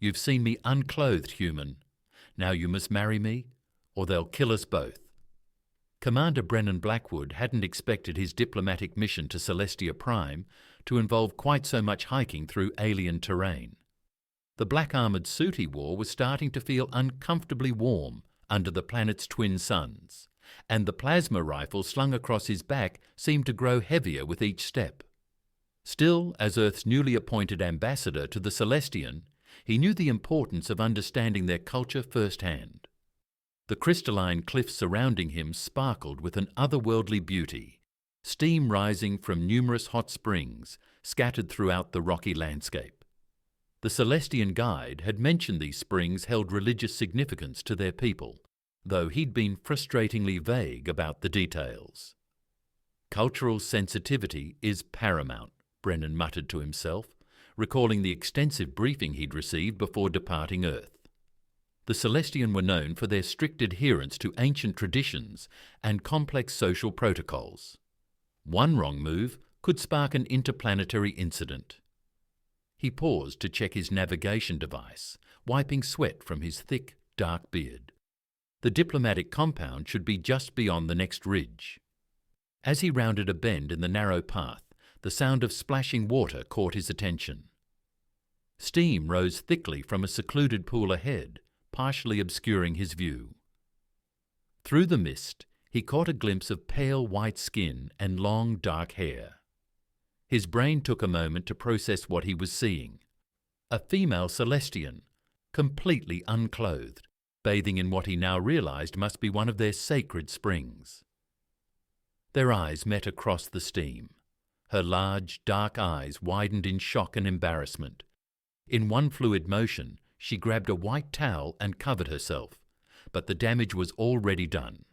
You've seen me unclothed, human. Now you must marry me, or they'll kill us both." Commander Brennan Blackwood hadn't expected his diplomatic mission to Celestia Prime to involve quite so much hiking through alien terrain. The black-armoured suit he wore was starting to feel uncomfortably warm under the planet's twin suns, and the plasma rifle slung across his back seemed to grow heavier with each step. Still, as Earth's newly appointed ambassador to the Celestian, he knew the importance of understanding their culture firsthand. The crystalline cliffs surrounding him sparkled with an otherworldly beauty, steam rising from numerous hot springs scattered throughout the rocky landscape. The Celestian guide had mentioned these springs held religious significance to their people, though he'd been frustratingly vague about the details. "Cultural sensitivity is paramount," Brennan muttered to himself, recalling the extensive briefing he'd received before departing Earth. The Celestian were known for their strict adherence to ancient traditions and complex social protocols. One wrong move could spark an interplanetary incident. He paused to check his navigation device, wiping sweat from his thick, dark beard. The diplomatic compound should be just beyond the next ridge. As he rounded a bend in the narrow path, the sound of splashing water caught his attention. Steam rose thickly from a secluded pool ahead, partially obscuring his view. Through the mist, he caught a glimpse of pale white skin and long dark hair. His brain took a moment to process what he was seeing. A female Celestian, completely unclothed, bathing in what he now realized must be one of their sacred springs. Their eyes met across the steam. Her large, dark eyes widened in shock and embarrassment. In one fluid motion, she grabbed a white towel and covered herself, but the damage was already done.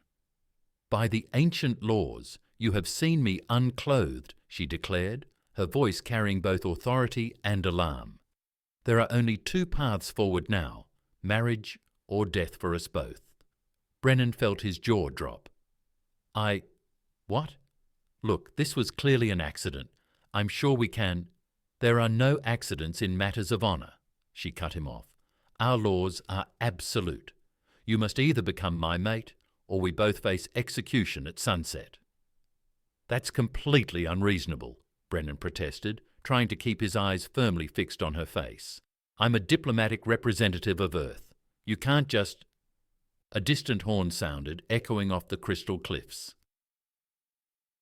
"By the ancient laws, you have seen me unclothed," she declared, her voice carrying both authority and alarm. "There are only two paths forward now, marriage or death for us both." Brennan felt his jaw drop. What? Look, this was clearly an accident. I'm sure we can—" "There are no accidents in matters of honor," she cut him off. "Our laws are absolute. You must either become my mate, or we both face execution at sunset." "That's completely unreasonable," Brennan protested, trying to keep his eyes firmly fixed on her face. "I'm a diplomatic representative of Earth. You can't just—" A distant horn sounded, echoing off the crystal cliffs.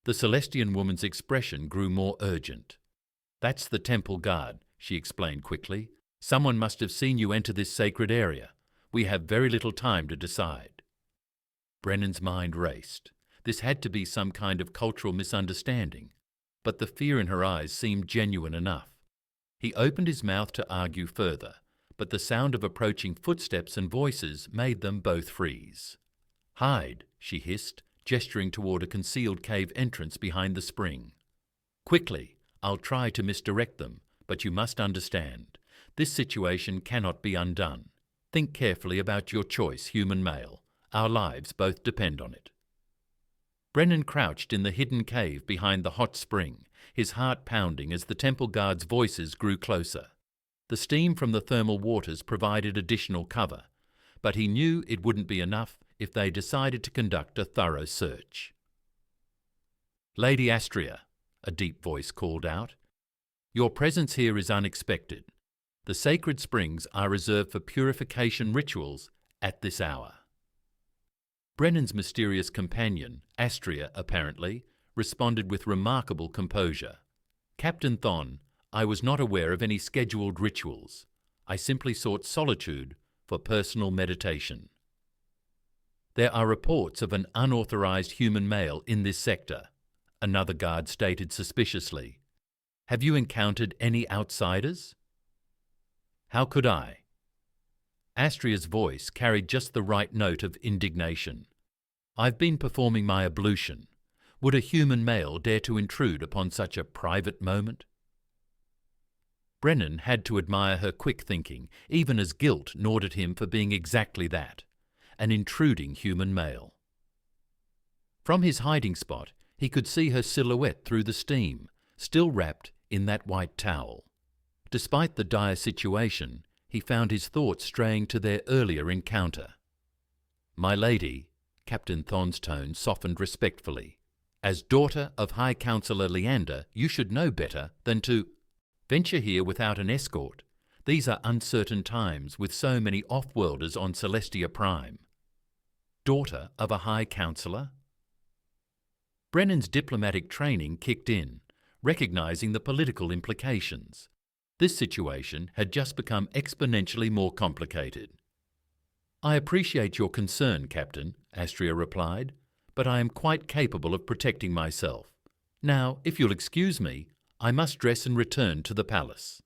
The Celestian woman's expression grew more urgent. "That's the temple guard," she explained quickly. "Someone must have seen you enter this sacred area. We have very little time to decide." Brennan's mind raced. This had to be some kind of cultural misunderstanding, but the fear in her eyes seemed genuine enough. He opened his mouth to argue further, but the sound of approaching footsteps and voices made them both freeze. "Hide," she hissed, gesturing toward a concealed cave entrance behind the spring. "Quickly, I'll try to misdirect them, but you must understand. This situation cannot be undone. Think carefully about your choice, human male. Our lives both depend on it." Brennan crouched in the hidden cave behind the hot spring, his heart pounding as the temple guard's voices grew closer. The steam from the thermal waters provided additional cover, but he knew it wouldn't be enough if they decided to conduct a thorough search. "Lady Astria," a deep voice called out, "your presence here is unexpected. The sacred springs are reserved for purification rituals at this hour." Brennan's mysterious companion, Astria apparently, responded with remarkable composure. "Captain Thon, I was not aware of any scheduled rituals. I simply sought solitude for personal meditation." "There are reports of an unauthorized human male in this sector," another guard stated suspiciously. "Have you encountered any outsiders?" "How could I?" Astria's voice carried just the right note of indignation. "I've been performing my ablution. Would a human male dare to intrude upon such a private moment?" Brennan had to admire her quick thinking, even as guilt gnawed at him for being exactly that, an intruding human male. From his hiding spot, he could see her silhouette through the steam, still wrapped in that white towel. Despite the dire situation, he found his thoughts straying to their earlier encounter. "My lady," Captain Thon's tone softened respectfully, "as daughter of High Counselor Leander, you should know better than to venture here without an escort. These are uncertain times with so many off-worlders on Celestia Prime." Daughter of a High Counselor? Brennan's diplomatic training kicked in, recognizing the political implications. This situation had just become exponentially more complicated. "I appreciate your concern, Captain," Astria replied, "but I am quite capable of protecting myself. Now, if you'll excuse me, I must dress and return to the palace."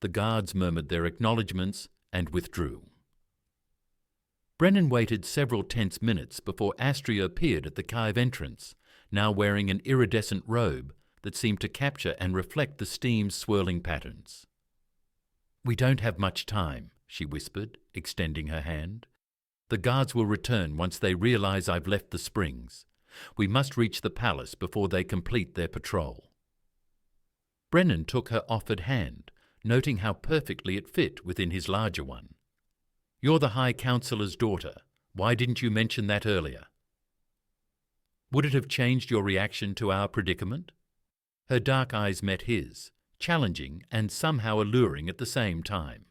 The guards murmured their acknowledgements and withdrew. Brennan waited several tense minutes before Astria appeared at the cave entrance, now wearing an iridescent robe that seemed to capture and reflect the steam's swirling patterns. "We don't have much time," she whispered, extending her hand. "The guards will return once they realize I've left the springs. We must reach the palace before they complete their patrol." Brennan took her offered hand, noting how perfectly it fit within his larger one. "You're the High Counselor's daughter. Why didn't you mention that earlier?" "Would it have changed your reaction to our predicament?" Her dark eyes met his, challenging and somehow alluring at the same time.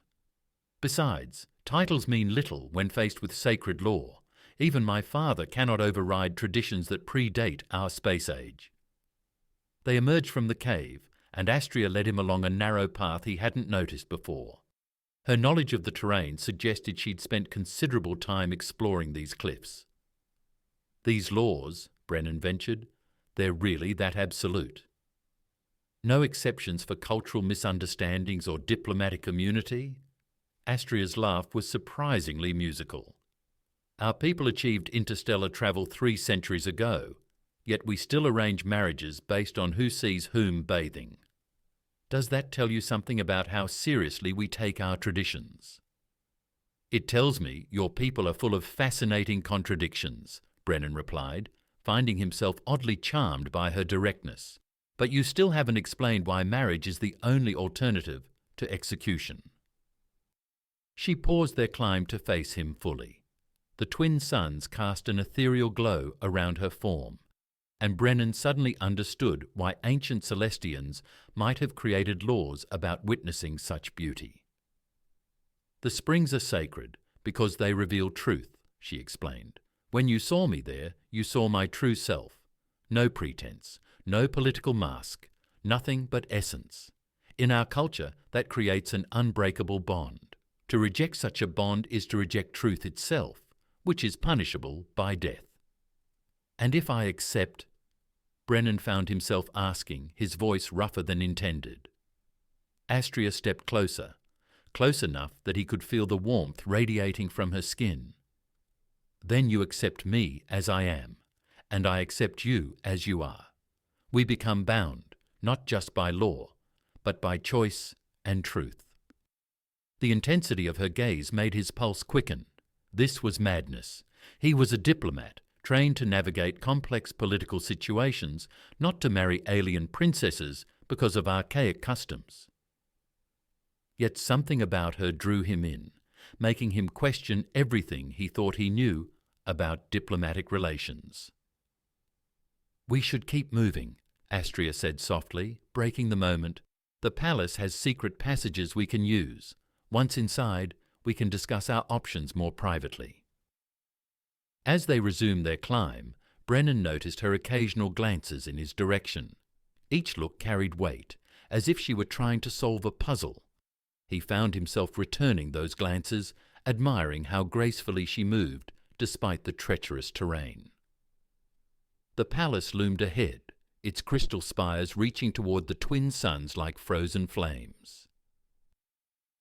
"Besides, titles mean little when faced with sacred law. Even my father cannot override traditions that predate our space age." They emerged from the cave, and Astria led him along a narrow path he hadn't noticed before. Her knowledge of the terrain suggested she'd spent considerable time exploring these cliffs. "These laws," Brennan ventured, "they're really that absolute? No exceptions for cultural misunderstandings or diplomatic immunity?" Astria's laugh was surprisingly musical. "Our people achieved interstellar travel 3 centuries ago, yet we still arrange marriages based on who sees whom bathing. Does that tell you something about how seriously we take our traditions?" "It tells me your people are full of fascinating contradictions," Brennan replied, finding himself oddly charmed by her directness. "But you still haven't explained why marriage is the only alternative to execution." She paused their climb to face him fully. The twin suns cast an ethereal glow around her form, and Brennan suddenly understood why ancient Celestians might have created laws about witnessing such beauty. "The springs are sacred because they reveal truth," she explained. "When you saw me there, you saw my true self. No pretense, no political mask, nothing but essence. In our culture, that creates an unbreakable bond. To reject such a bond is to reject truth itself, which is punishable by death." "And if I accept?" Brennan found himself asking, his voice rougher than intended. Astria stepped closer, close enough that he could feel the warmth radiating from her skin. "Then you accept me as I am, and I accept you as you are. We become bound, not just by law, but by choice and truth." The intensity of her gaze made his pulse quicken. This was madness. He was a diplomat, trained to navigate complex political situations, not to marry alien princesses because of archaic customs. Yet something about her drew him in, making him question everything he thought he knew about diplomatic relations. "We should keep moving," Astria said softly, breaking the moment. "The palace has secret passages we can use. Once inside, we can discuss our options more privately." As they resumed their climb, Brennan noticed her occasional glances in his direction. Each look carried weight, as if she were trying to solve a puzzle. He found himself returning those glances, admiring how gracefully she moved despite the treacherous terrain. The palace loomed ahead, its crystal spires reaching toward the twin suns like frozen flames.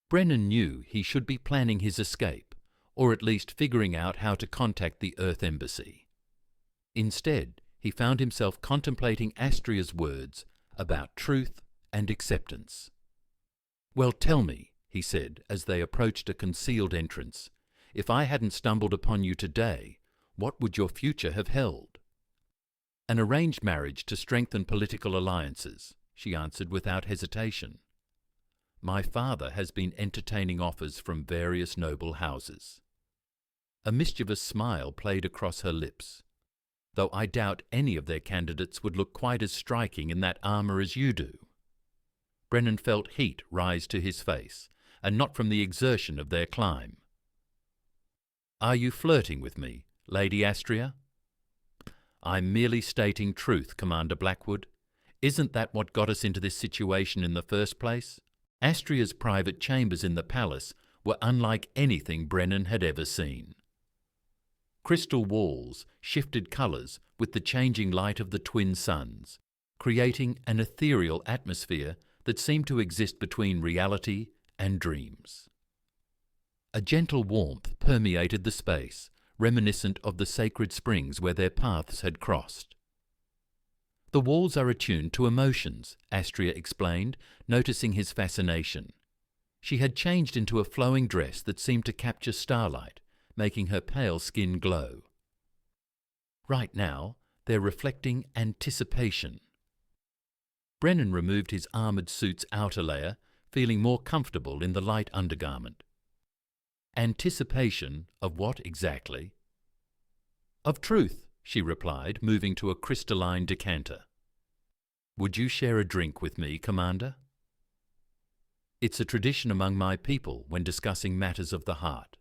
Brennan knew he should be planning his escape, or at least figuring out how to contact the Earth Embassy. Instead, he found himself contemplating Astria's words about truth and acceptance. "Well, tell me," he said as they approached a concealed entrance, "if I hadn't stumbled upon you today, what would your future have held?" "An arranged marriage to strengthen political alliances," she answered without hesitation. My father has been entertaining offers from various noble houses. A mischievous smile played across her lips. Though I doubt any of their candidates would look quite as striking in that armour as you do. Brennan felt heat rise to his face, and not from the exertion of their climb. Are you flirting with me, Lady Astria? I'm merely stating truth, Commander Blackwood. Isn't that what got us into this situation in the first place? Astria's private chambers in the palace were unlike anything Brennan had ever seen. Crystal walls shifted colours with the changing light of the twin suns, creating an ethereal atmosphere that seemed to exist between reality and dreams. A gentle warmth permeated the space, reminiscent of the sacred springs where their paths had crossed. The walls are attuned to emotions, Astria explained, noticing his fascination. She had changed into a flowing dress that seemed to capture starlight, making her pale skin glow. Right now, they're reflecting anticipation. Brennan removed his armoured suit's outer layer, feeling more comfortable in the light undergarment. Anticipation of what exactly? Of truth, she replied, moving to a crystalline decanter. Would you share a drink with me, Commander? It's a tradition among my people when discussing matters of the heart.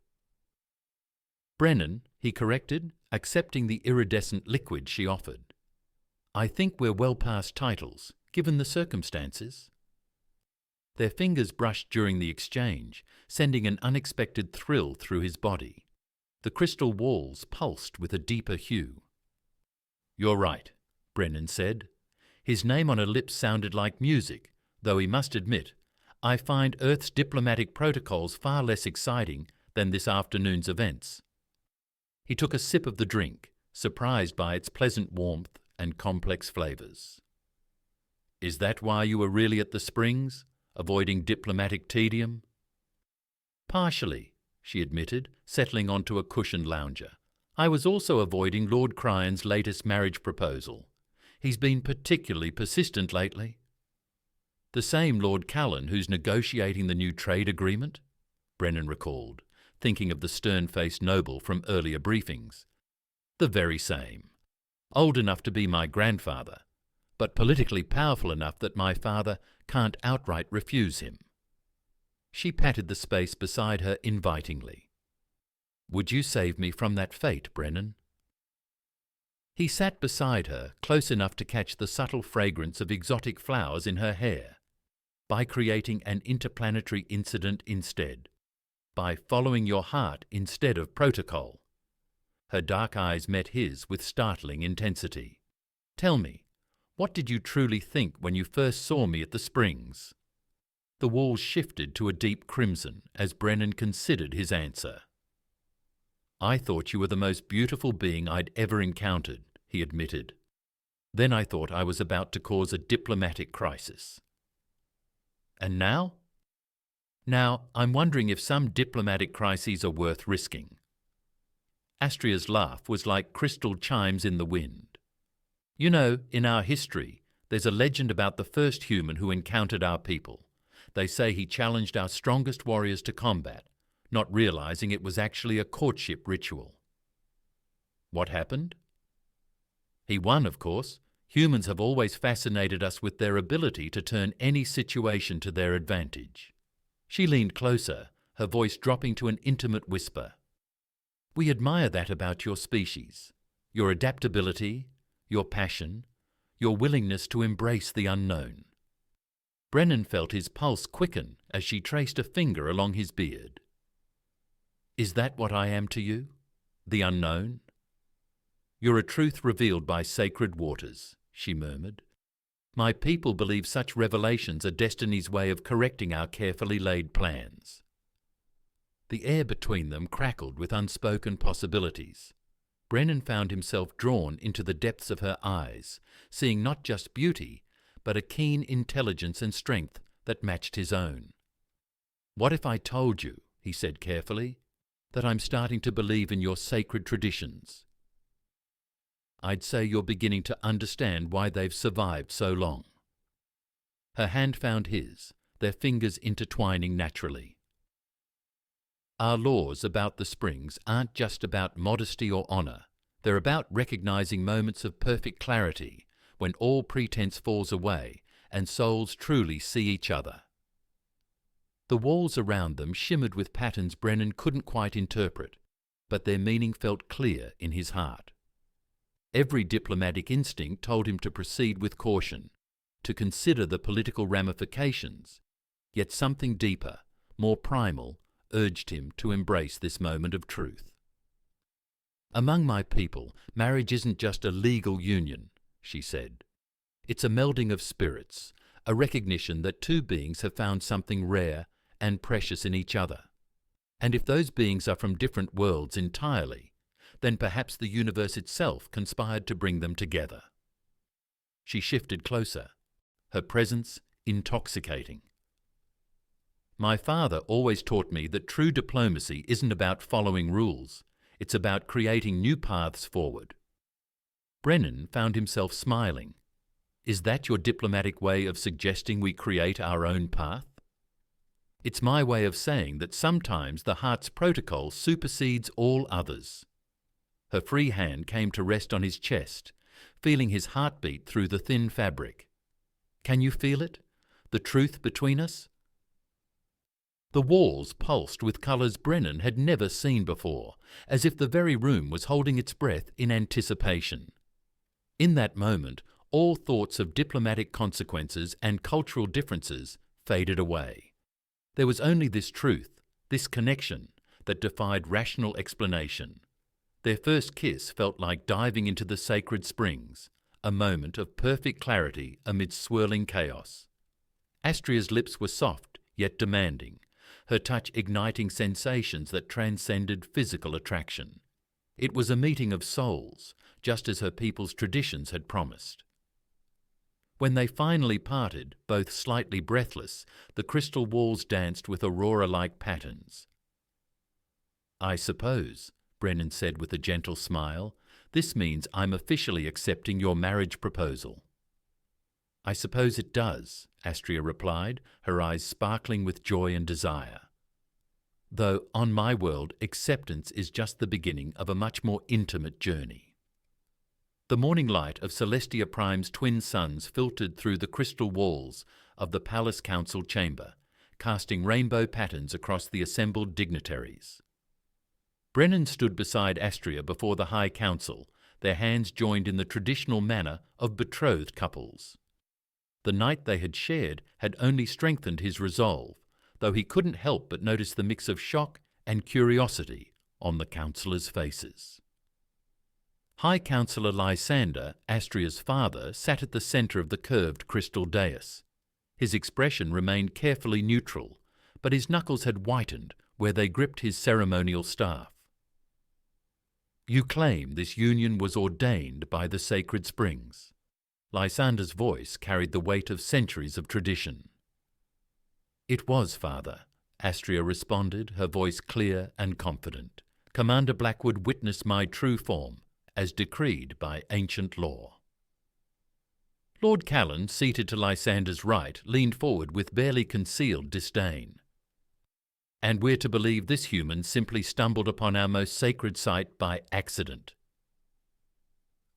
Brennan, he corrected, accepting the iridescent liquid she offered. I think we're well past titles, given the circumstances. Their fingers brushed during the exchange, sending an unexpected thrill through his body. The crystal walls pulsed with a deeper hue. You're right, Brennan said. His name on her lips sounded like music, though he must admit, I find Earth's diplomatic protocols far less exciting than this afternoon's events. He took a sip of the drink, surprised by its pleasant warmth and complex flavours. Is that why you were really at the Springs, avoiding diplomatic tedium? Partially, she admitted, settling onto a cushioned lounger. I was also avoiding Lord Cryan's latest marriage proposal. He's been particularly persistent lately. The same Lord Callan who's negotiating the new trade agreement? Brennan recalled, thinking of the stern-faced noble from earlier briefings. The very same. Old enough to be my grandfather, but politically powerful enough that my father can't outright refuse him. She patted the space beside her invitingly. Would you save me from that fate, Brennan? He sat beside her, close enough to catch the subtle fragrance of exotic flowers in her hair. By creating an interplanetary incident instead. By following your heart instead of protocol. Her dark eyes met his with startling intensity. Tell me, what did you truly think when you first saw me at the Springs? The walls shifted to a deep crimson as Brennan considered his answer. I thought you were the most beautiful being I'd ever encountered, he admitted. Then I thought I was about to cause a diplomatic crisis. And now? Now, I'm wondering if some diplomatic crises are worth risking. Astria's laugh was like crystal chimes in the wind. You know, in our history, there's a legend about the first human who encountered our people. They say he challenged our strongest warriors to combat, not realizing it was actually a courtship ritual. What happened? He won, of course. Humans have always fascinated us with their ability to turn any situation to their advantage. She leaned closer, her voice dropping to an intimate whisper. We admire that about your species, your adaptability, your passion, your willingness to embrace the unknown. Brennan felt his pulse quicken as she traced a finger along his beard. Is that what I am to you? The unknown? You're a truth revealed by sacred waters, she murmured. My people believe such revelations are destiny's way of correcting our carefully laid plans. The air between them crackled with unspoken possibilities. Brennan found himself drawn into the depths of her eyes, seeing not just beauty, but a keen intelligence and strength that matched his own. What if I told you, he said carefully, that I'm starting to believe in your sacred traditions? I'd say you're beginning to understand why they've survived so long. Her hand found his, their fingers intertwining naturally. Our laws about the springs aren't just about modesty or honour. They're about recognising moments of perfect clarity when all pretense falls away and souls truly see each other. The walls around them shimmered with patterns Brennan couldn't quite interpret, but their meaning felt clear in his heart. Every diplomatic instinct told him to proceed with caution, to consider the political ramifications, yet something deeper, more primal, urged him to embrace this moment of truth. "Among my people, marriage isn't just a legal union," she said. "It's a melding of spirits, a recognition that two beings have found something rare and precious in each other. And if those beings are from different worlds entirely, then perhaps the universe itself conspired to bring them together." She shifted closer, her presence intoxicating. "My father always taught me that true diplomacy isn't about following rules, it's about creating new paths forward." Brennan found himself smiling. "Is that your diplomatic way of suggesting we create our own path?" "It's my way of saying that sometimes the heart's protocol supersedes all others." Her free hand came to rest on his chest, feeling his heartbeat through the thin fabric. "Can you feel it? The truth between us?" The walls pulsed with colours Brennan had never seen before, as if the very room was holding its breath in anticipation. In that moment, all thoughts of diplomatic consequences and cultural differences faded away. There was only this truth, this connection, that defied rational explanation. Their first kiss felt like diving into the sacred springs, a moment of perfect clarity amidst swirling chaos. Astria's lips were soft, yet demanding, her touch igniting sensations that transcended physical attraction. It was a meeting of souls, just as her people's traditions had promised. When they finally parted, both slightly breathless, the crystal walls danced with aurora-like patterns. "I suppose," Brennan said with a gentle smile, "this means I'm officially accepting your marriage proposal." "I suppose it does," Astria replied, her eyes sparkling with joy and desire. "Though, on my world, acceptance is just the beginning of a much more intimate journey." The morning light of Celestia Prime's twin suns filtered through the crystal walls of the palace council chamber, casting rainbow patterns across the assembled dignitaries. Brennan stood beside Astria before the High Council, their hands joined in the traditional manner of betrothed couples. The night they had shared had only strengthened his resolve, though he couldn't help but notice the mix of shock and curiosity on the councillors' faces. High Councillor Lysander, Astria's father, sat at the centre of the curved crystal dais. His expression remained carefully neutral, but his knuckles had whitened where they gripped his ceremonial staff. "You claim this union was ordained by the sacred springs." Lysander's voice carried the weight of centuries of tradition. "It was, Father," Astria responded, her voice clear and confident. "Commander Blackwood witnessed my true form, as decreed by ancient law." Lord Callan, seated to Lysander's right, leaned forward with barely concealed disdain. "And we're to believe this human simply stumbled upon our most sacred site by accident."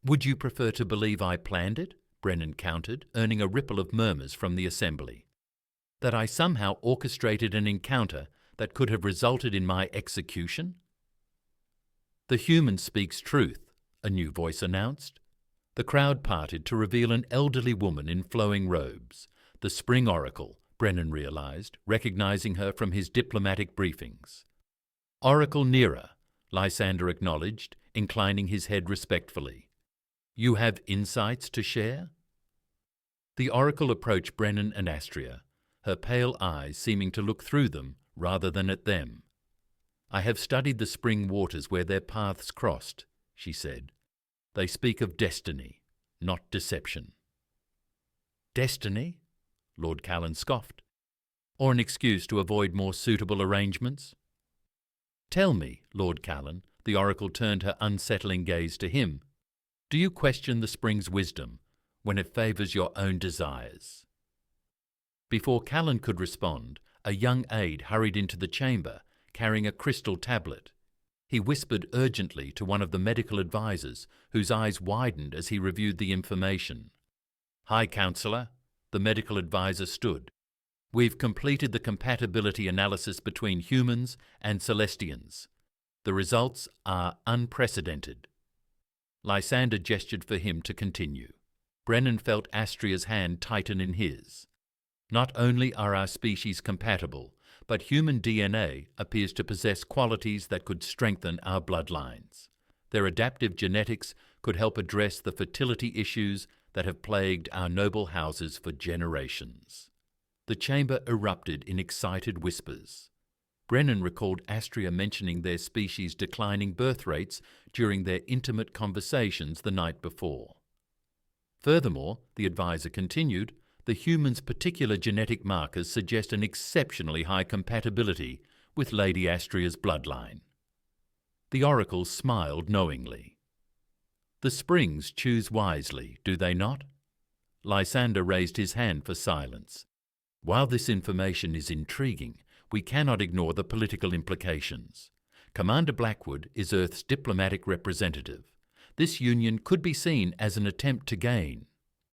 "Would you prefer to believe I planned it?" Brennan countered, earning a ripple of murmurs from the assembly. "That I somehow orchestrated an encounter that could have resulted in my execution?" "The human speaks truth," a new voice announced. The crowd parted to reveal an elderly woman in flowing robes, the Spring Oracle, Brennan realized, recognizing her from his diplomatic briefings. "Oracle Nera," Lysander acknowledged, inclining his head respectfully. "You have insights to share?" The Oracle approached Brennan and Astria, her pale eyes seeming to look through them rather than at them. "I have studied the spring waters where their paths crossed," she said. "They speak of destiny, not deception." "Destiny?" Lord Callan scoffed. "Or an excuse to avoid more suitable arrangements?" "Tell me, Lord Callan," the Oracle turned her unsettling gaze to him, "do you question the spring's wisdom when it favours your own desires?" Before Callan could respond, a young aide hurried into the chamber, carrying a crystal tablet. He whispered urgently to one of the medical advisors, whose eyes widened as he reviewed the information. "High Counselor," the medical advisor stood. "We've completed the compatibility analysis between humans and Celestians. The results are unprecedented." Lysander gestured for him to continue. Brennan felt Astria's hand tighten in his. "Not only are our species compatible, but human DNA appears to possess qualities that could strengthen our bloodlines. Their adaptive genetics could help address the fertility issues that have plagued our noble houses for generations." The chamber erupted in excited whispers. Brennan recalled Astria mentioning their species' declining birth rates during their intimate conversations the night before. Furthermore, the advisor continued, the human's particular genetic markers suggest an exceptionally high compatibility with Lady Astria's bloodline. The oracle smiled knowingly. "The springs choose wisely, do they not?" Lysander raised his hand for silence. "While this information is intriguing, we cannot ignore the political implications. Commander Blackwood is Earth's diplomatic representative. This union could be seen as an attempt to gain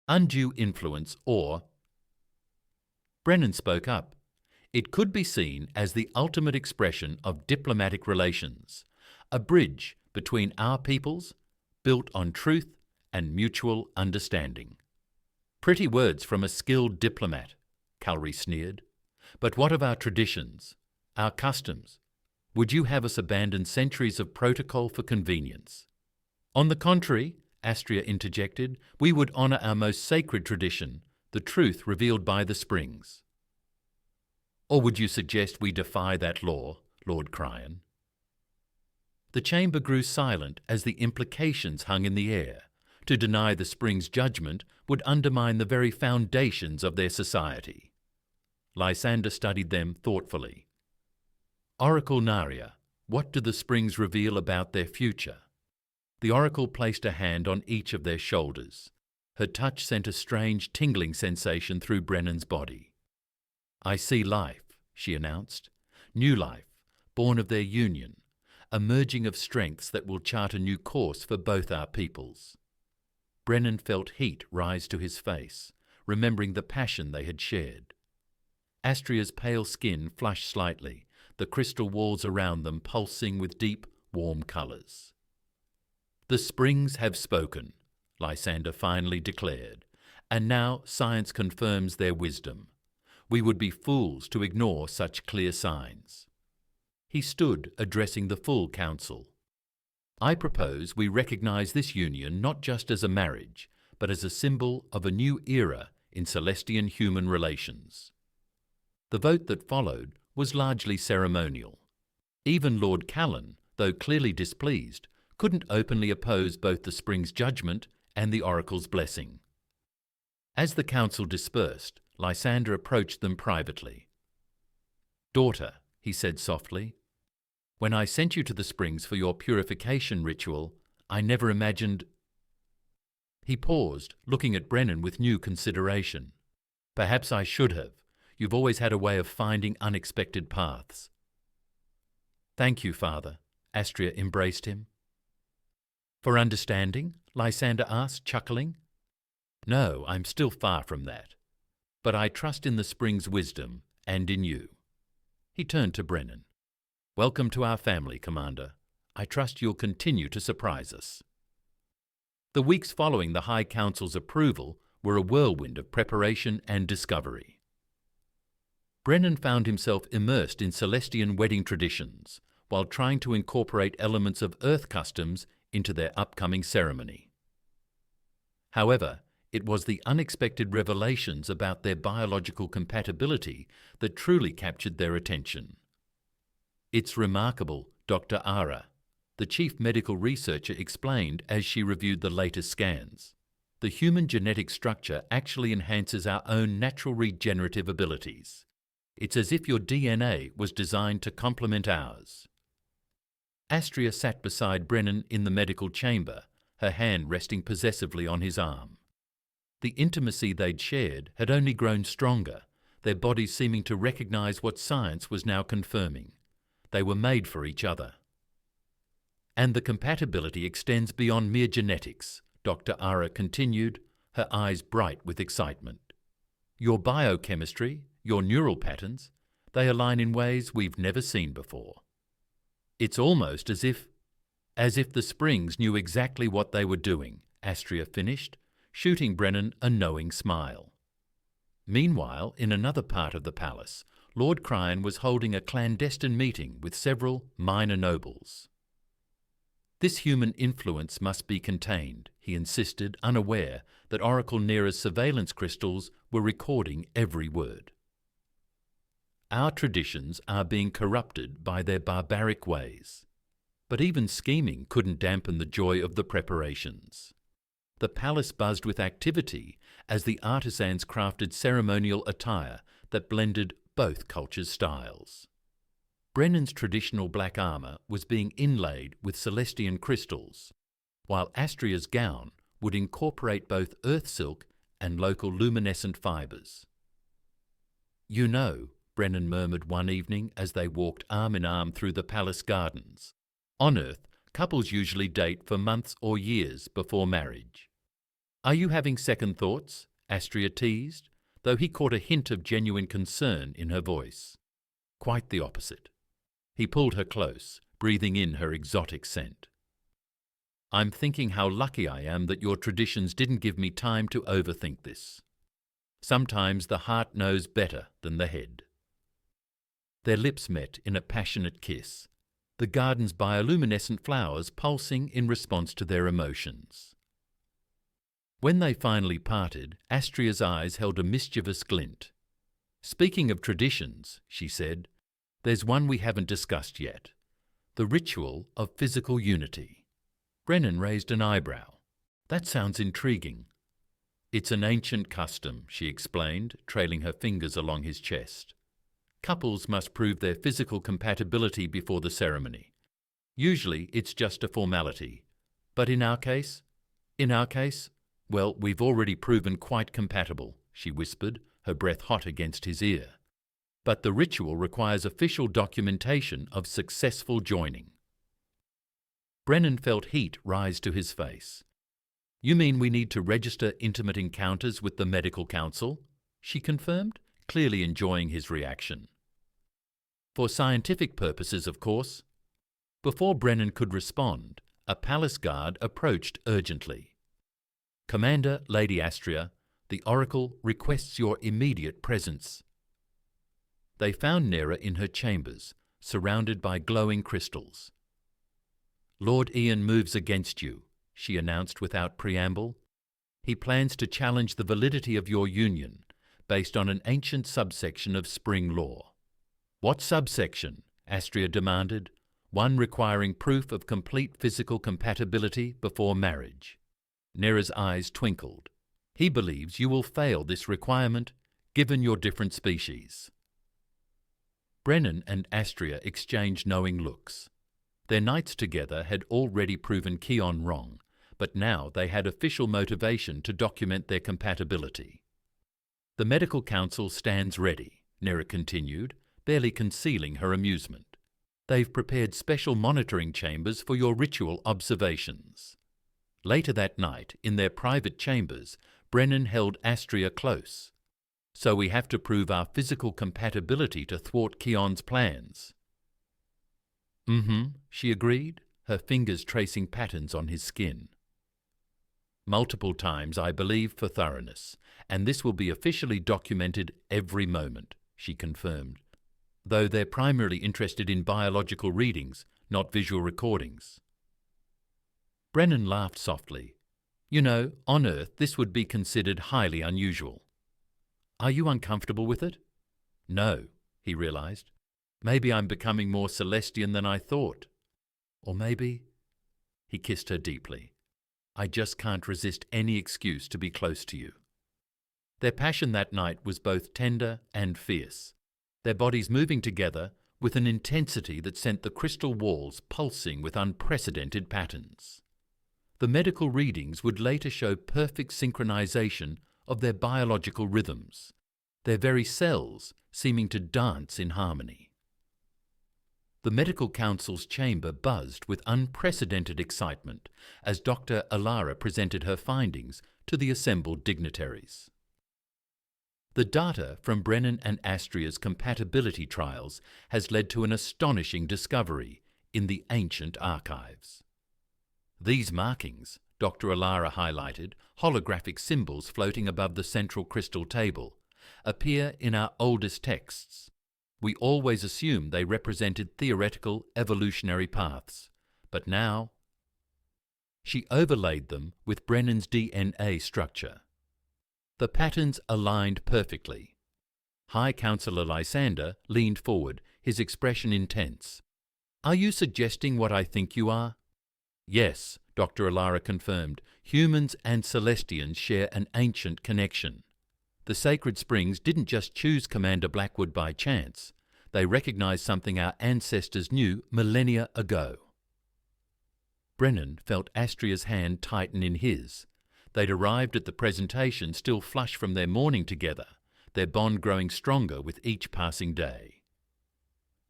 undue influence or—" Brennan spoke up. "It could be seen as the ultimate expression of diplomatic relations, a bridge between our peoples, built on truth and mutual understanding." "Pretty words from a skilled diplomat," Calry sneered. "But what of our traditions, our customs? Would you have us abandon centuries of protocol for convenience?" "On the contrary," Astria interjected, "we would honour our most sacred tradition, the truth revealed by the springs." "Or would you suggest we defy that law, Lord Cryan?" The chamber grew silent as the implications hung in the air. To deny the springs' judgment would undermine the very foundations of their society. Lysander studied them thoughtfully. "Oracle Naria, what do the springs reveal about their future?" The oracle placed a hand on each of their shoulders. Her touch sent a strange tingling sensation through Brennan's body. "I see life," she announced. "New life, born of their union, a merging of strengths that will chart a new course for both our peoples." Brennan felt heat rise to his face, remembering the passion they had shared. Astria's pale skin flushed slightly, the crystal walls around them pulsing with deep, warm colours. "The springs have spoken," Lysander finally declared, "and now science confirms their wisdom. We would be fools to ignore such clear signs." He stood, addressing the full council. "I propose we recognise this union not just as a marriage, but as a symbol of a new era in Celestian-human relations." The vote that followed was largely ceremonial. Even Lord Callan, though clearly displeased, couldn't openly oppose both the Spring's judgment and the Oracle's blessing. As the council dispersed, Lysander approached them privately. "Daughter," he said softly, "when I sent you to the Springs for your purification ritual, I never imagined—" He paused, looking at Brennan with new consideration. "Perhaps I should have. You've always had a way of finding unexpected paths." "Thank you, Father," Astria embraced him. "For understanding?" Lysander asked, chuckling. "No, I'm still far from that. But I trust in the Spring's wisdom and in you." He turned to Brennan. "Welcome to our family, Commander. I trust you'll continue to surprise us." The weeks following the High Council's approval were a whirlwind of preparation and discovery. Brennan found himself immersed in Celestian wedding traditions, while trying to incorporate elements of Earth customs into their upcoming ceremony. However, it was the unexpected revelations about their biological compatibility that truly captured their attention. "It's remarkable," Dr. Ara, the chief medical researcher, explained as she reviewed the latest scans. "The human genetic structure actually enhances our own natural regenerative abilities. It's as if your DNA was designed to complement ours." Astria sat beside Brennan in the medical chamber, her hand resting possessively on his arm. The intimacy they'd shared had only grown stronger, their bodies seeming to recognize what science was now confirming. They were made for each other. And the compatibility extends beyond mere genetics, Dr. Ara continued, her eyes bright with excitement. Your biochemistry, your neural patterns, they align in ways we've never seen before. It's almost as if the Springs knew exactly what they were doing, Astria finished, shooting Brennan a knowing smile. Meanwhile, in another part of the palace, Lord Cryan was holding a clandestine meeting with several minor nobles. This human influence must be contained, he insisted, unaware that Oracle Nera's surveillance crystals were recording every word. Our traditions are being corrupted by their barbaric ways. But even scheming couldn't dampen the joy of the preparations. The palace buzzed with activity as the artisans crafted ceremonial attire that blended both cultures' styles. Brennan's traditional black armour was being inlaid with Celestian crystals, while Astria's gown would incorporate both earth silk and local luminescent fibres. You know, Brennan murmured one evening as they walked arm in arm through the palace gardens. On Earth, couples usually date for months or years before marriage. Are you having second thoughts? Astria teased, though he caught a hint of genuine concern in her voice. Quite the opposite. He pulled her close, breathing in her exotic scent. I'm thinking how lucky I am that your traditions didn't give me time to overthink this. Sometimes the heart knows better than the head. Their lips met in a passionate kiss, the garden's bioluminescent flowers pulsing in response to their emotions. When they finally parted, Astria's eyes held a mischievous glint. Speaking of traditions, she said, there's one we haven't discussed yet. The ritual of physical unity. Brennan raised an eyebrow. That sounds intriguing. It's an ancient custom, she explained, trailing her fingers along his chest. Couples must prove their physical compatibility before the ceremony. Usually it's just a formality. But in our case, well, we've already proven quite compatible, she whispered, her breath hot against his ear. But the ritual requires official documentation of successful joining. Brennan felt heat rise to his face. You mean we need to register intimate encounters with the medical council? She confirmed, clearly enjoying his reaction. For scientific purposes, of course. Before Brennan could respond, a palace guard approached urgently. Commander, Lady Astria, the Oracle requests your immediate presence. They found Nera in her chambers, surrounded by glowing crystals. Lord Ian moves against you, she announced without preamble. He plans to challenge the validity of your union, based on an ancient subsection of spring law. What subsection? Astria demanded, one requiring proof of complete physical compatibility before marriage. Nera's eyes twinkled. He believes you will fail this requirement, given your different species. Brennan and Astria exchanged knowing looks. Their nights together had already proven Keon wrong, but now they had official motivation to document their compatibility. The medical council stands ready, Nera continued, barely concealing her amusement. They've prepared special monitoring chambers for your ritual observations. Later that night, in their private chambers, Brennan held Astria close. So we have to prove our physical compatibility to thwart Keon's plans. She agreed, her fingers tracing patterns on his skin. Multiple times, I believe, for thoroughness, and this will be officially documented every moment, she confirmed, though they're primarily interested in biological readings, not visual recordings. Brennan laughed softly. You know, on Earth this would be considered highly unusual. Are you uncomfortable with it? No, he realized. Maybe I'm becoming more Celestian than I thought. Or maybe... He kissed her deeply. I just can't resist any excuse to be close to you. Their passion that night was both tender and fierce, their bodies moving together with an intensity that sent the crystal walls pulsing with unprecedented patterns. The medical readings would later show perfect synchronization of their biological rhythms, their very cells seeming to dance in harmony. The medical council's chamber buzzed with unprecedented excitement as Dr. Alara presented her findings to the assembled dignitaries. The data from Brennan and Astria's compatibility trials has led to an astonishing discovery in the ancient archives. These markings, Dr. Alara highlighted, holographic symbols floating above the central crystal table, appear in our oldest texts. We always assumed they represented theoretical evolutionary paths, but now she overlaid them with Brennan's DNA structure. The patterns aligned perfectly. High Counselor Lysander leaned forward, his expression intense. "Are you suggesting what I think you are?" "Yes," Dr. Alara confirmed. "Humans and Celestians share an ancient connection. The Sacred Springs didn't just choose Commander Blackwood by chance. They recognized something our ancestors knew millennia ago." Brennan felt Astria's hand tighten in his. They'd arrived at the presentation still flush from their morning together, their bond growing stronger with each passing day.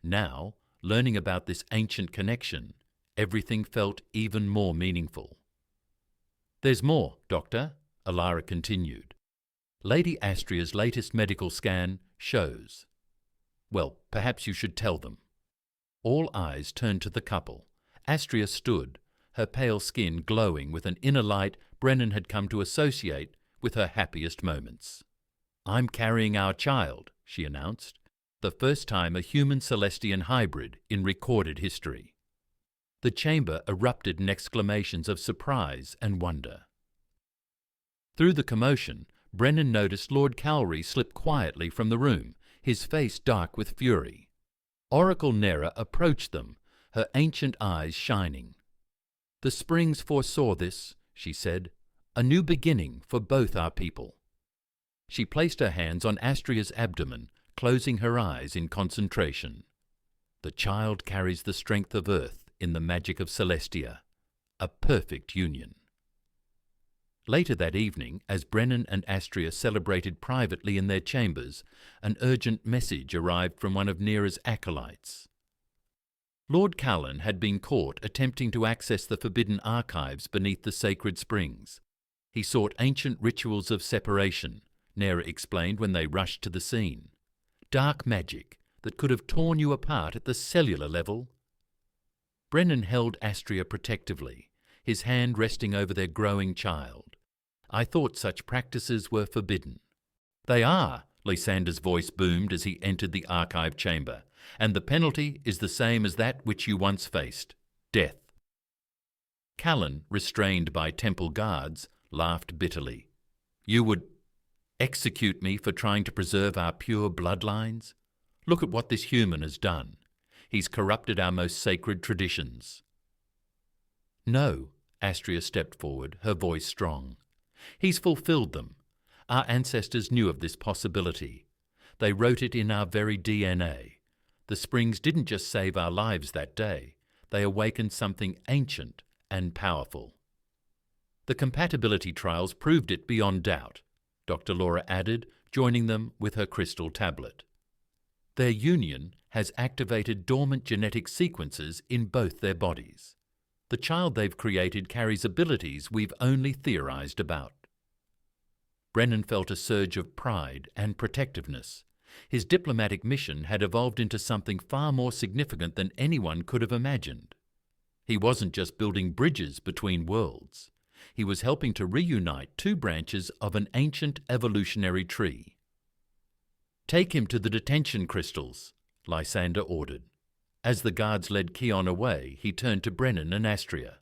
Now, learning about this ancient connection, everything felt even more meaningful. "There's more, Doctor," Alara continued. "Lady Astria's latest medical scan shows. Well, perhaps you should tell them." All eyes turned to the couple. Astria stood, her pale skin glowing with an inner light Brennan had come to associate with her happiest moments. "I'm carrying our child," she announced, "the first time a human Celestian hybrid in recorded history." The chamber erupted in exclamations of surprise and wonder. Through the commotion, Brennan noticed Lord Cowrie slip quietly from the room, his face dark with fury. Oracle Nera approached them, her ancient eyes shining. "The Springs foresaw this," she said, "a new beginning for both our people." She placed her hands on Astria's abdomen, closing her eyes in concentration. "The child carries the strength of Earth in the magic of Celestia, a perfect union." Later that evening, as Brennan and Astria celebrated privately in their chambers, an urgent message arrived from one of Nera's acolytes. Lord Callan had been caught attempting to access the forbidden archives beneath the sacred springs. He sought ancient rituals of separation, Nera explained when they rushed to the scene. Dark magic that could have torn you apart at the cellular level. Brennan held Astria protectively, his hand resting over their growing child. "I thought such practices were forbidden." "They are," Lysander's voice boomed as he entered the archive chamber, "and the penalty is the same as that which you once faced, death." Callan, restrained by temple guards, laughed bitterly. "You would execute me for trying to preserve our pure bloodlines? Look at what this human has done. He's corrupted our most sacred traditions." "No," Astria stepped forward, her voice strong. "He's fulfilled them. Our ancestors knew of this possibility. They wrote it in our very DNA. The springs didn't just save our lives that day. They awakened something ancient and powerful." "The compatibility trials proved it beyond doubt," Dr. Laura added, joining them with her crystal tablet. "Their union has activated dormant genetic sequences in both their bodies. The child they've created carries abilities we've only theorized about." Brennan felt a surge of pride and protectiveness. His diplomatic mission had evolved into something far more significant than anyone could have imagined. He wasn't just building bridges between worlds. He was helping to reunite two branches of an ancient evolutionary tree. "Take him to the detention crystals," Lysander ordered. As the guards led Keon away, he turned to Brennan and Astria.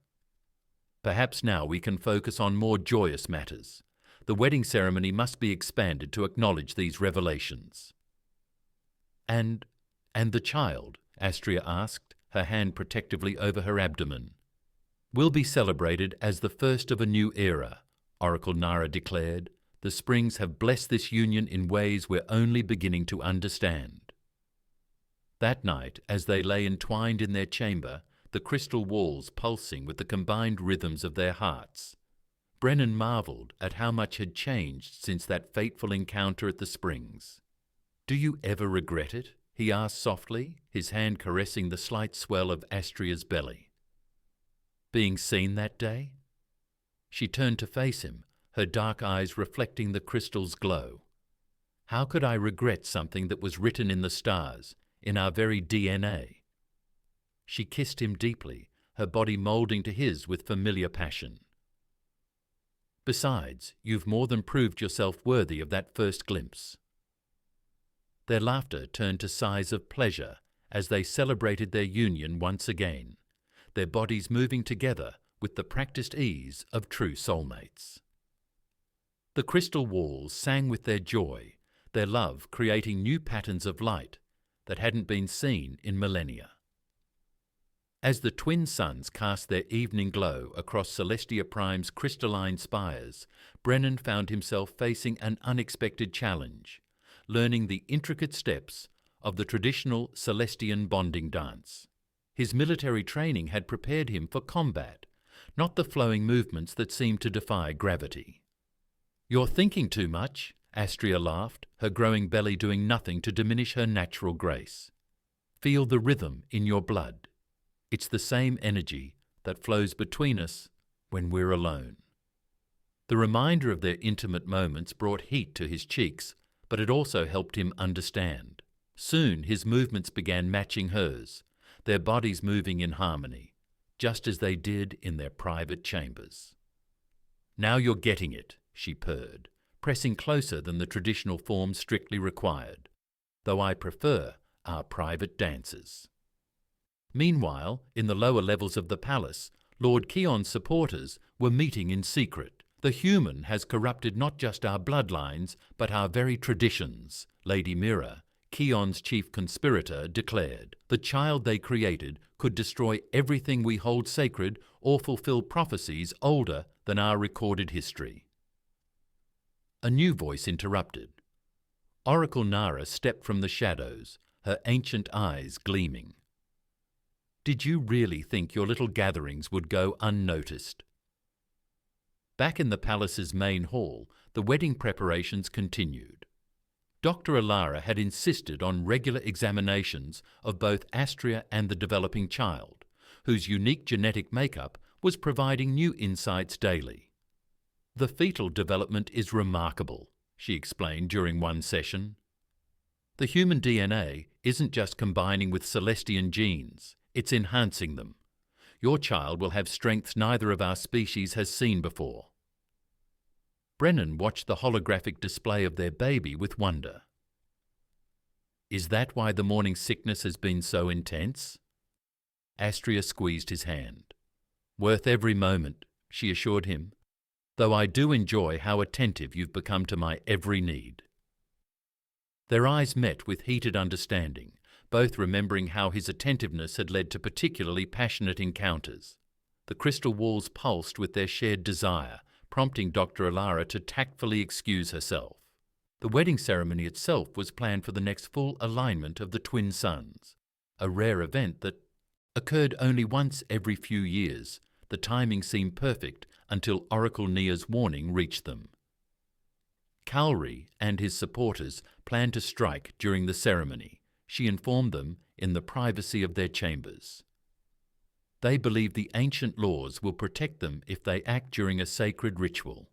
"Perhaps now we can focus on more joyous matters. The wedding ceremony must be expanded to acknowledge these revelations." And the child?" Astria asked, her hand protectively over her abdomen. "Will be celebrated as the first of a new era," Oracle Nara declared. "The springs have blessed this union in ways we're only beginning to understand." That night, as they lay entwined in their chamber, the crystal walls pulsing with the combined rhythms of their hearts, Brennan marvelled at how much had changed since that fateful encounter at the springs. "Do you ever regret it?" he asked softly, his hand caressing the slight swell of Astria's belly. "Being seen that day?" She turned to face him, her dark eyes reflecting the crystal's glow. "How could I regret something that was written in the stars, in our very DNA?" She kissed him deeply, her body moulding to his with familiar passion. "Besides, you've more than proved yourself worthy of that first glimpse." Their laughter turned to sighs of pleasure as they celebrated their union once again, their bodies moving together with the practiced ease of true soulmates. The crystal walls sang with their joy, their love creating new patterns of light that hadn't been seen in millennia. As the twin suns cast their evening glow across Celestia Prime's crystalline spires, Brennan found himself facing an unexpected challenge, learning the intricate steps of the traditional Celestian bonding dance. His military training had prepared him for combat, not the flowing movements that seemed to defy gravity. "You're thinking too much," Astria laughed, her growing belly doing nothing to diminish her natural grace. "Feel the rhythm in your blood. It's the same energy that flows between us when we're alone." The reminder of their intimate moments brought heat to his cheeks, but it also helped him understand. Soon his movements began matching hers, their bodies moving in harmony, just as they did in their private chambers. "Now you're getting it," she purred, pressing closer than the traditional form strictly required, "though I prefer our private dances." Meanwhile, in the lower levels of the palace, Lord Keon's supporters were meeting in secret. "The human has corrupted not just our bloodlines, but our very traditions," Lady Mira, Keon's chief conspirator, declared. "The child they created could destroy everything we hold sacred or fulfill prophecies older than our recorded history." A new voice interrupted. Oracle Nara stepped from the shadows, her ancient eyes gleaming. "Did you really think your little gatherings would go unnoticed?" Back in the palace's main hall, the wedding preparations continued. Dr. Alara had insisted on regular examinations of both Astria and the developing child, whose unique genetic makeup was providing new insights daily. "The fetal development is remarkable," she explained during one session. "The human DNA isn't just combining with Celestian genes, it's enhancing them. Your child will have strengths neither of our species has seen before." Brennan watched the holographic display of their baby with wonder. "Is that why the morning sickness has been so intense?" Astria squeezed his hand. "Worth every moment," she assured him, "though I do enjoy how attentive you've become to my every need." Their eyes met with heated understanding, both remembering how his attentiveness had led to particularly passionate encounters. The crystal walls pulsed with their shared desire, prompting Dr. Alara to tactfully excuse herself. The wedding ceremony itself was planned for the next full alignment of the twin suns, a rare event that occurred only once every few years. The timing seemed perfect until Oracle Nia's warning reached them. Calry and his supporters planned to strike during the ceremony, she informed them in the privacy of their chambers. They believe the ancient laws will protect them if they act during a sacred ritual.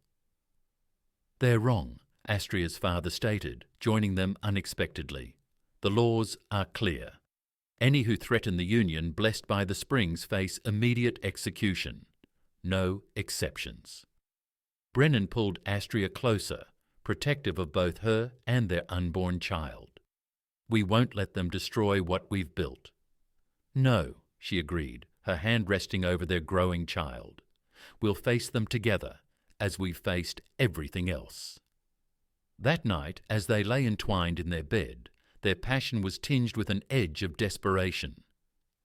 "They're wrong," Astria's father stated, joining them unexpectedly. "The laws are clear. Any who threaten the union blessed by the springs face immediate execution. No exceptions." Brennan pulled Astria closer, protective of both her and their unborn child. "We won't let them destroy what we've built." "No," she agreed, her hand resting over their growing child. "We'll face them together, as we've faced everything else." That night, as they lay entwined in their bed, their passion was tinged with an edge of desperation.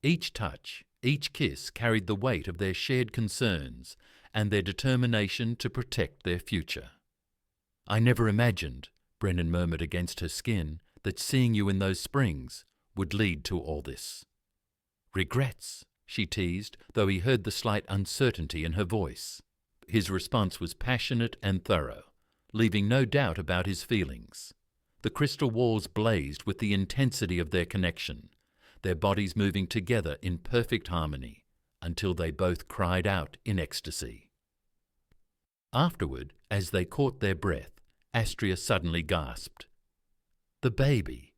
Each touch, each kiss carried the weight of their shared concerns and their determination to protect their future. "I never imagined," Brennan murmured against her skin, "that seeing you in those springs would lead to all this." "Regrets," she teased, though he heard the slight uncertainty in her voice. his response was passionate and thorough, leaving no doubt about his feelings. The crystal walls blazed with the intensity of their connection, their bodies moving together in perfect harmony, until they both cried out in ecstasy. Afterward, as they caught their breath, Astria suddenly gasped. The baby!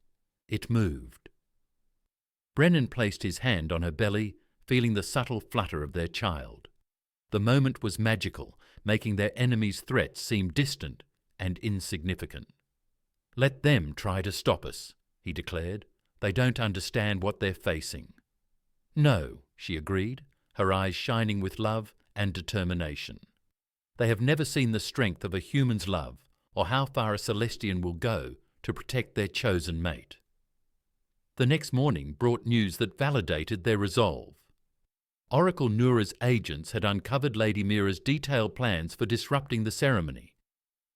It moved. Brennan placed his hand on her belly, feeling the subtle flutter of their child. The moment was magical, making their enemies' threats seem distant and insignificant. Let them try to stop us, he declared. They don't understand what they're facing. No, she agreed, her eyes shining with love and determination. They have never seen the strength of a human's love or how far a Celestian will go to protect their chosen mate. The next morning brought news that validated their resolve. Oracle Nura's agents had uncovered Lady Mira's detailed plans for disrupting the ceremony.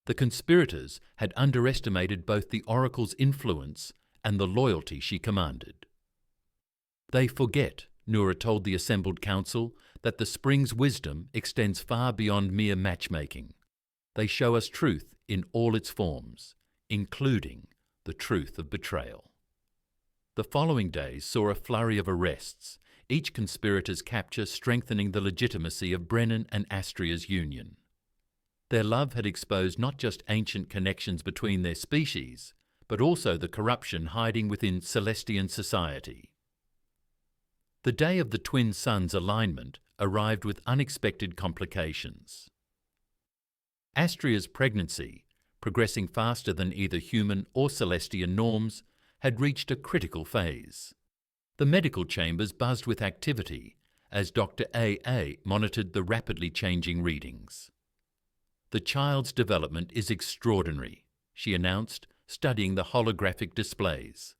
The conspirators had underestimated both the Oracle's influence and the loyalty she commanded. They forget, Nura told the assembled council, that the spring's wisdom extends far beyond mere matchmaking. They show us truth in all its forms, including the truth of betrayal. The following days saw a flurry of arrests, each conspirator's capture strengthening the legitimacy of Brennan and Astria's union. Their love had exposed not just ancient connections between their species, but also the corruption hiding within Celestian society. The day of the twin suns' alignment arrived with unexpected complications. Astria's pregnancy, progressing faster than either human or Celestian norms, had reached a critical phase. The medical chambers buzzed with activity as Dr. A.A. monitored the rapidly changing readings. The child's development is extraordinary, she announced, studying the holographic displays.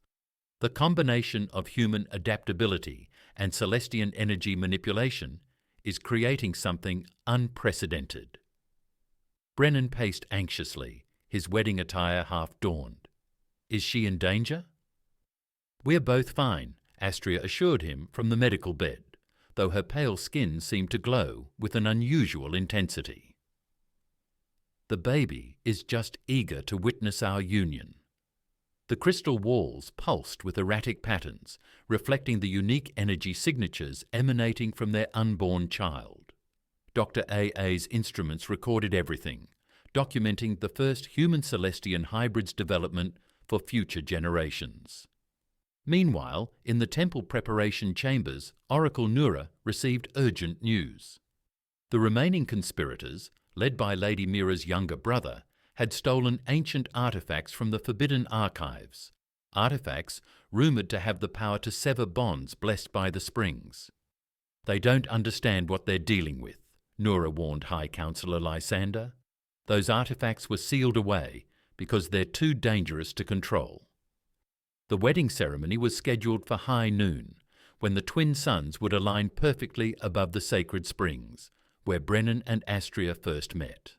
The combination of human adaptability and Celestian energy manipulation is creating something unprecedented. Brennan paced anxiously, his wedding attire half-donned. Is she in danger? We're both fine, Astria assured him from the medical bed, though her pale skin seemed to glow with an unusual intensity. The baby is just eager to witness our union. The crystal walls pulsed with erratic patterns, reflecting the unique energy signatures emanating from their unborn child. Dr. A.A.'s instruments recorded everything, documenting the first human-Celestian hybrid's development for future generations. Meanwhile, in the temple preparation chambers, Oracle Nura received urgent news. The remaining conspirators, led by Lady Mira's younger brother, had stolen ancient artifacts from the Forbidden Archives, artifacts rumoured to have the power to sever bonds blessed by the springs. They don't understand what they're dealing with, Nura warned High Counselor Lysander. Those artifacts were sealed away because they're too dangerous to control. The wedding ceremony was scheduled for high noon, when the twin suns would align perfectly above the sacred springs, where Brennan and Astria first met.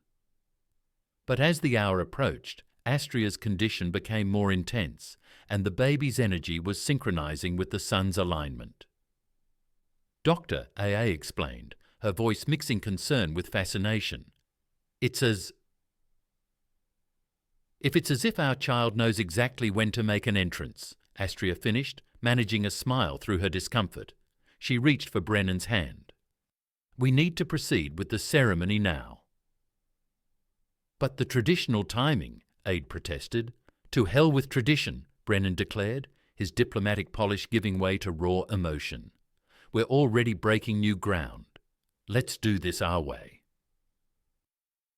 But as the hour approached, Astria's condition became more intense, and the baby's energy was synchronizing with the sun's alignment. Dr. A.A. explained, her voice mixing concern with fascination. If it's as if our child knows exactly when to make an entrance, Astria finished, managing a smile through her discomfort. She reached for Brennan's hand. We need to proceed with the ceremony now. But the traditional timing, Aide protested. To hell with tradition, Brennan declared, his diplomatic polish giving way to raw emotion. We're already breaking new ground. Let's do this our way.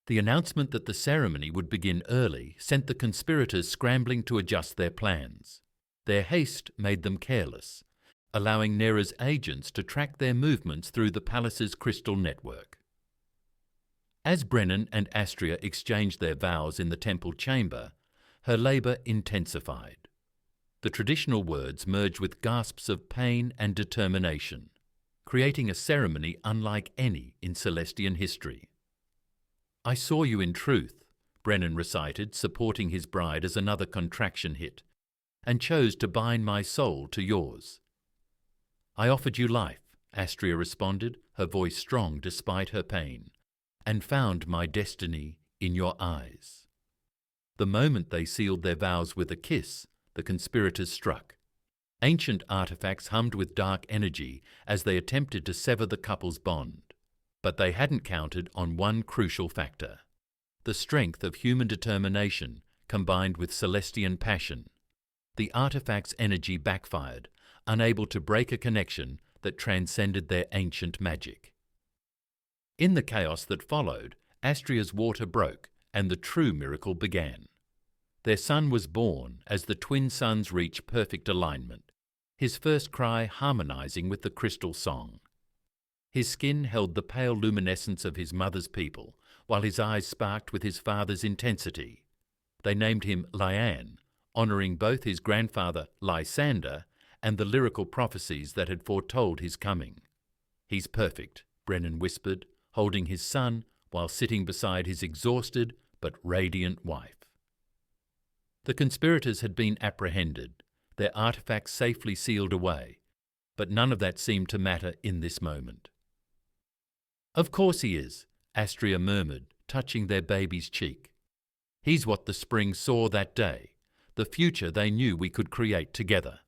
The announcement that the ceremony would begin early sent the conspirators scrambling to adjust their plans. Their haste made them careless, allowing Nera's agents to track their movements through the palace's crystal network. As Brennan and Astria exchanged their vows in the temple chamber, her labour intensified. The traditional words merged with gasps of pain and determination, creating a ceremony unlike any in Celestian history. I saw you in truth, Brennan recited, supporting his bride as another contraction hit, and chose to bind my soul to yours. I offered you life, Astria responded, her voice strong despite her pain, and found my destiny in your eyes." The moment they sealed their vows with a kiss, the conspirators struck. Ancient artifacts hummed with dark energy as they attempted to sever the couple's bond. But they hadn't counted on one crucial factor: the strength of human determination combined with Celestian passion. The artifact's energy backfired, unable to break a connection that transcended their ancient magic. In the chaos that followed, Astria's water broke and the true miracle began. Their son was born as the twin suns reached perfect alignment, his first cry harmonizing with the crystal song. His skin held the pale luminescence of his mother's people, while his eyes sparked with his father's intensity. They named him Lyan, honouring both his grandfather Lysander and the lyrical prophecies that had foretold his coming. "He's perfect," Brennan whispered, holding his son while sitting beside his exhausted but radiant wife. The conspirators had been apprehended, their artifacts safely sealed away, but none of that seemed to matter in this moment. "Of course he is," Astria murmured, touching their baby's cheek. "He's what the spring saw that day, the future they knew we could create together."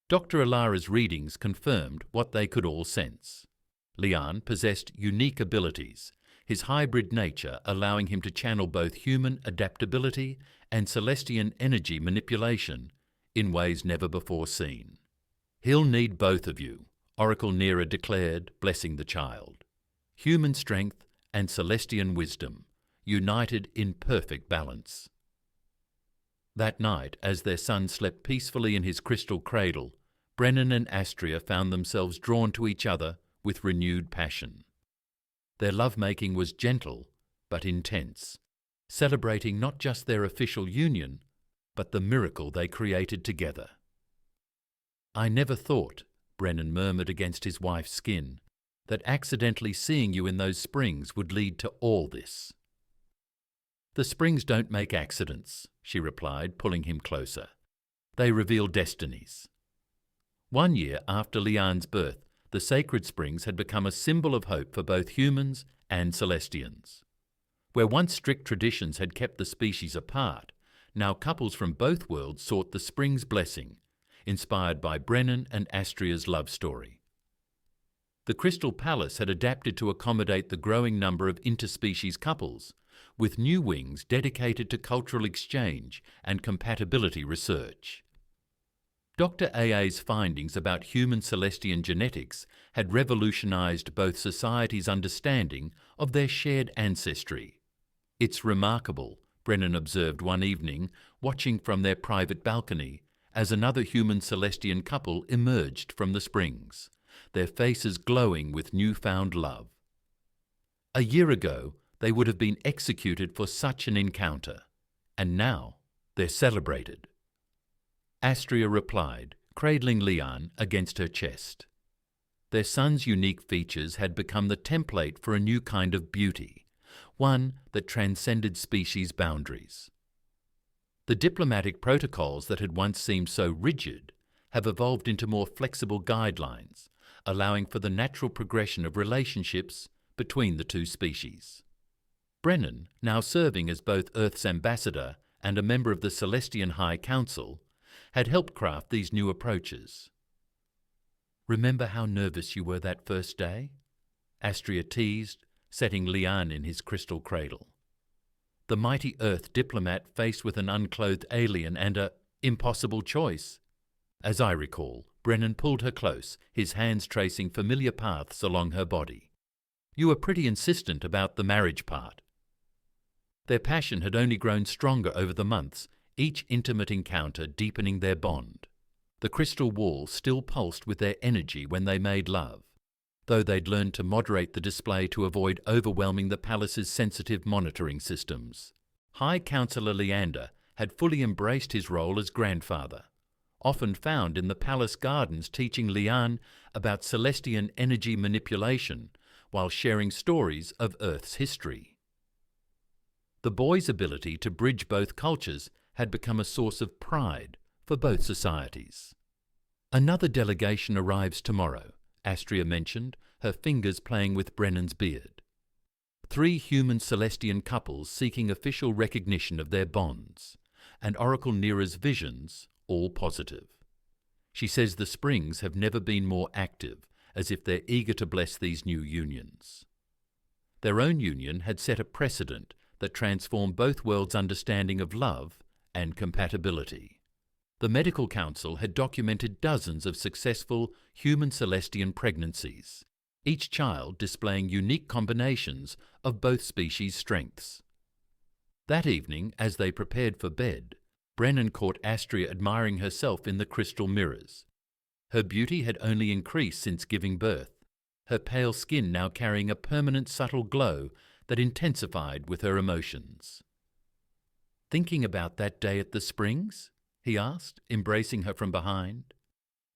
Dr. Alara's readings confirmed what they could all sense. Lyan possessed unique abilities, his hybrid nature allowing him to channel both human adaptability and Celestian energy manipulation in ways never before seen. "He'll need both of you," Oracle Nera declared, blessing the child. "Human strength and Celestian wisdom, united in perfect balance." That night, as their son slept peacefully in his crystal cradle, Brennan and Astria found themselves drawn to each other with renewed passion. Their lovemaking was gentle but intense, celebrating not just their official union, but the miracle they created together. "I never thought," Brennan murmured against his wife's skin, "that accidentally seeing you in those springs would lead to all this." "The springs don't make accidents," she replied, pulling him closer. "They reveal destinies." 1 year after Lyan's birth, the sacred springs had become a symbol of hope for both humans and Celestians. Where once strict traditions had kept the species apart, now couples from both worlds sought the spring's blessing, inspired by Brennan and Astria's love story. The Crystal Palace had adapted to accommodate the growing number of interspecies couples, with new wings dedicated to cultural exchange and compatibility research. Dr. AA's findings about human Celestian genetics had revolutionized both societies' understanding of their shared ancestry. "It's remarkable," Brennan observed one evening, watching from their private balcony, as another human Celestian couple emerged from the springs, their faces glowing with newfound love. A year ago, they would have been executed for such an encounter, and now they're celebrated. Astria replied, cradling Lyan against her chest. Their son's unique features had become the template for a new kind of beauty, one that transcended species boundaries. The diplomatic protocols that had once seemed so rigid have evolved into more flexible guidelines, allowing for the natural progression of relationships between the two species. Brennan, now serving as both Earth's ambassador and a member of the Celestian High Council, had helped craft these new approaches. "Remember how nervous you were that first day?" Astria teased, setting Lyan in his crystal cradle. The mighty Earth diplomat faced with an unclothed alien and a impossible choice. As I recall, Brennan pulled her close, his hands tracing familiar paths along her body. "You were pretty insistent about the marriage part." Their passion had only grown stronger over the months, each intimate encounter deepening their bond. The crystal wall still pulsed with their energy when they made love, though they'd learned to moderate the display to avoid overwhelming the palace's sensitive monitoring systems. High Councillor Leander had fully embraced his role as grandfather, often found in the palace gardens teaching Lyan about Celestian energy manipulation while sharing stories of Earth's history. The boy's ability to bridge both cultures had become a source of pride for both societies. "Another delegation arrives tomorrow," Astria mentioned, her fingers playing with Brennan's beard. 3 human Celestian couples seeking official recognition of their bonds, and Oracle Nira's visions, all positive. She says the springs have never been more active, as if they're eager to bless these new unions. Their own union had set a precedent that transformed both worlds' understanding of love and compatibility. The Medical Council had documented dozens of successful human Celestian pregnancies, each child displaying unique combinations of both species' strengths. That evening, as they prepared for bed, Brennan caught Astria admiring herself in the crystal mirrors. Her beauty had only increased since giving birth, her pale skin now carrying a permanent subtle glow that intensified with her emotions. "Thinking about that day at the Springs?" he asked, embracing her from behind.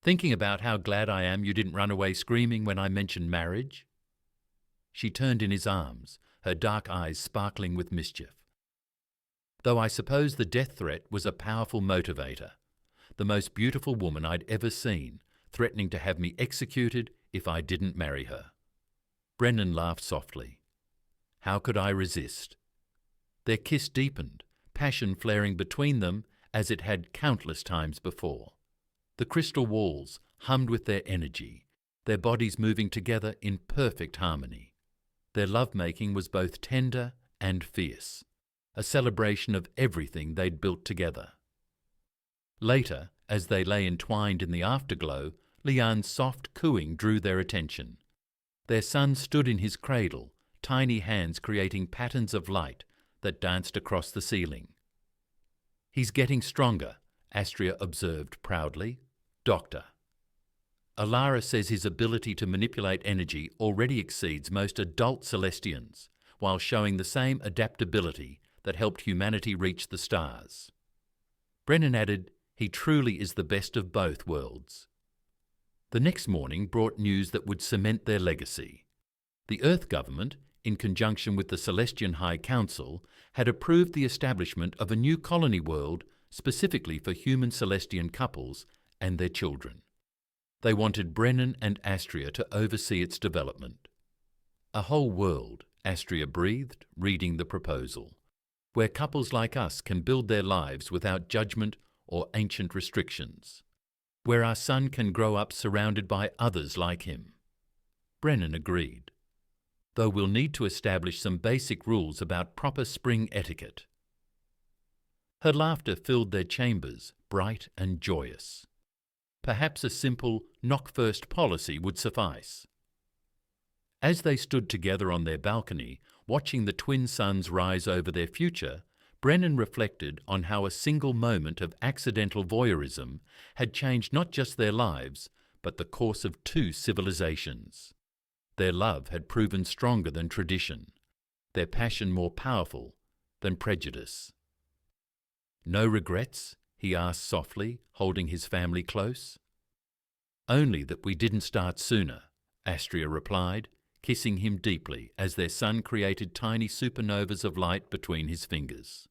"Thinking about how glad I am you didn't run away screaming when I mentioned marriage?" She turned in his arms, her dark eyes sparkling with mischief. "Though I suppose the death threat was a powerful motivator. The most beautiful woman I'd ever seen, threatening to have me executed if I didn't marry her." Brennan laughed softly. "How could I resist?" Their kiss deepened, passion flaring between them as it had countless times before. The crystal walls hummed with their energy, their bodies moving together in perfect harmony. Their lovemaking was both tender and fierce, a celebration of everything they'd built together. Later, as they lay entwined in the afterglow, Lian's soft cooing drew their attention. Their son stood in his cradle, tiny hands creating patterns of light that danced across the ceiling. "He's getting stronger," Astria observed proudly. "Doctor." "Alara says his ability to manipulate energy already exceeds most adult Celestians, while showing the same adaptability that helped humanity reach the stars." Brennan added, "He truly is the best of both worlds." The next morning brought news that would cement their legacy. The Earth government, in conjunction with the Celestian High Council, had approved the establishment of a new colony world specifically for human Celestian couples and their children. They wanted Brennan and Astria to oversee its development. "A whole world," Astria breathed, reading the proposal, "where couples like us can build their lives without judgment or ancient restrictions. Where our son can grow up surrounded by others like him." Brennan agreed, "though we'll need to establish some basic rules about proper spring etiquette." Her laughter filled their chambers, bright and joyous. Perhaps a simple knock-first policy would suffice. As they stood together on their balcony, watching the twin suns rise over their future, Brennan reflected on how a single moment of accidental voyeurism had changed not just their lives, but the course of 2 civilizations. Their love had proven stronger than tradition, their passion more powerful than prejudice. "No regrets?" he asked softly, holding his family close. "Only that we didn't start sooner," Astria replied, kissing him deeply as their son created tiny supernovas of light between his fingers.